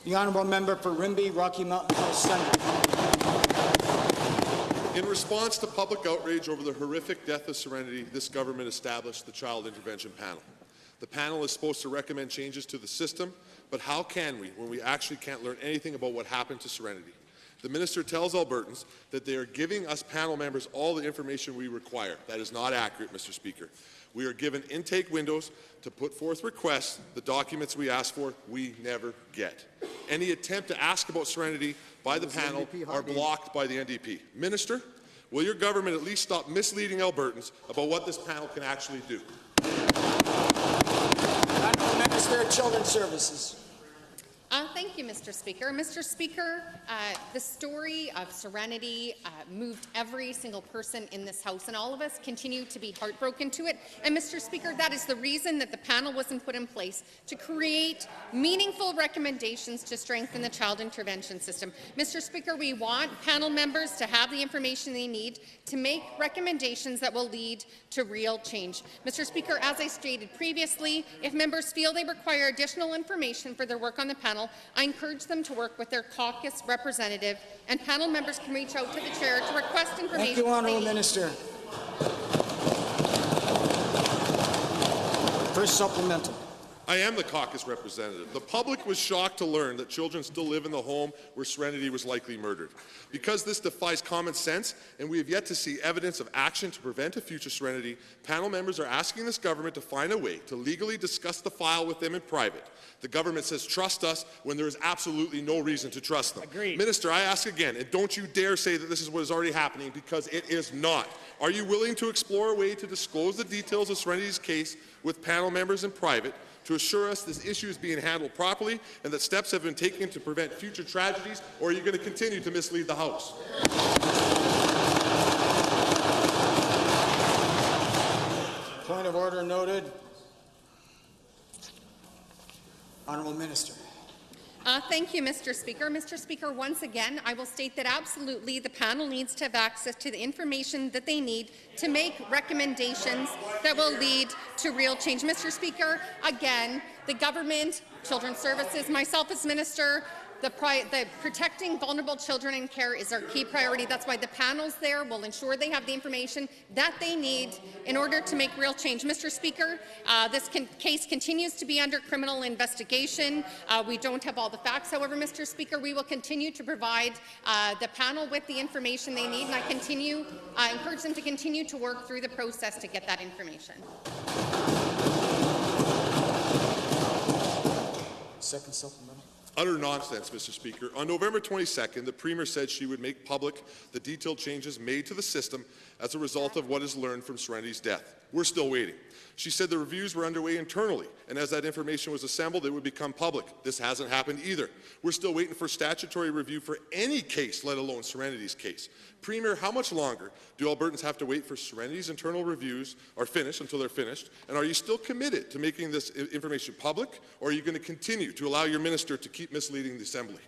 The honourable member for Rimbey, Rocky Mountain House Centre. In response to public outrage over the horrific death of Serenity, this government established the Child Intervention Panel. The panel is supposed to recommend changes to the system, but how can we when we actually can't learn anything about what happened to Serenity? The minister tells Albertans that they are giving us panel members all the information we require. That is not accurate, Mr. Speaker. We are given intake windows to put forth requests. The documents we ask for, we never get. Any attempt to ask about Serenity by the panel are blocked by the NDP. Minister, will your government at least stop misleading Albertans about what this panel can actually do? Honourable Minister of Children's Services. Thank you, Mr. Speaker. Mr. Speaker, the story of Serenity moved every single person in this House, and all of us continue to be heartbroken to it. And, Mr. Speaker, that is the reason that the panel wasn't put in place, to create meaningful recommendations to strengthen the child intervention system. Mr. Speaker, we want panel members to have the information they need to make recommendations that will lead to real change. Mr. Speaker, as I stated previously, if members feel they require additional information for their work on the panel, I encourage them to work with their caucus representative, and panel members can reach out to the chair to request information. Thank you, Honourable Minister. First supplemental. I am the caucus representative. The public was shocked to learn that children still live in the home where Serenity was likely murdered. Because this defies common sense and we have yet to see evidence of action to prevent a future Serenity, panel members are asking this government to find a way to legally discuss the file with them in private. The government says trust us when there is absolutely no reason to trust them. Agreed. Minister, I ask again, and don't you dare say that this is what is already happening, because it is not. Are you willing to explore a way to disclose the details of Serenity's case with panel members in private, to assure us this issue is being handled properly and that steps have been taken to prevent future tragedies, or are you going to continue to mislead the House? Point of order noted. Honourable Minister. Thank you, Mr. Speaker. Mr. Speaker, once again, I will state that absolutely the panel needs to have access to the information that they need to make recommendations that will lead to real change. Mr. Speaker, again, the government, Children's Services, myself as Minister, the protecting vulnerable children in care is our key priority. That's why the panels there will ensure they have the information that they need in order to make real change. Mr. Speaker, this case continues to be under criminal investigation. We don't have all the facts. However, Mr. Speaker, we will continue to provide the panel with the information they need, and I encourage them to continue to work through the process to get that information. Second supplemental. Utter nonsense, Mr. Speaker. On November 22nd, the Premier said she would make public the detailed changes made to the system as a result of what is learned from Serenity's death. We're still waiting. She said the reviews were underway internally, and as that information was assembled, it would become public. This hasn't happened either. We're still waiting for statutory review for any case, let alone Serenity's case. Premier, how much longer do Albertans have to wait for Serenity's internal reviews are finished until they're finished? And are you still committed to making this information public, or are you going to continue to allow your minister to keep misleading the Assembly?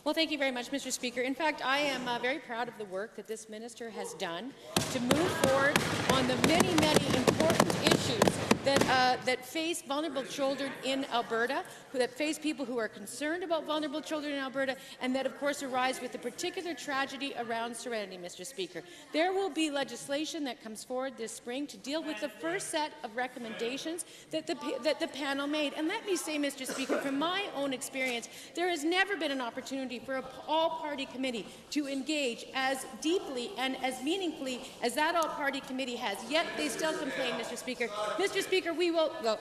Well, thank you very much, Mr. Speaker. In fact, I am very proud of the work that this minister has done to move forward on the many, many important issues that face vulnerable children in Alberta, that face people who are concerned about vulnerable children in Alberta, and that, of course, arise with the particular tragedy around Serenity, Mr. Speaker. There will be legislation that comes forward this spring to deal with the first set of recommendations that the panel made. And let me say, Mr. Speaker, from my own experience, there has never been an opportunity for an all-party committee to engage as deeply and as meaningfully as that all-party committee has. Yet they still complain, Mr. Speaker. Mr. Speaker, we will... Well,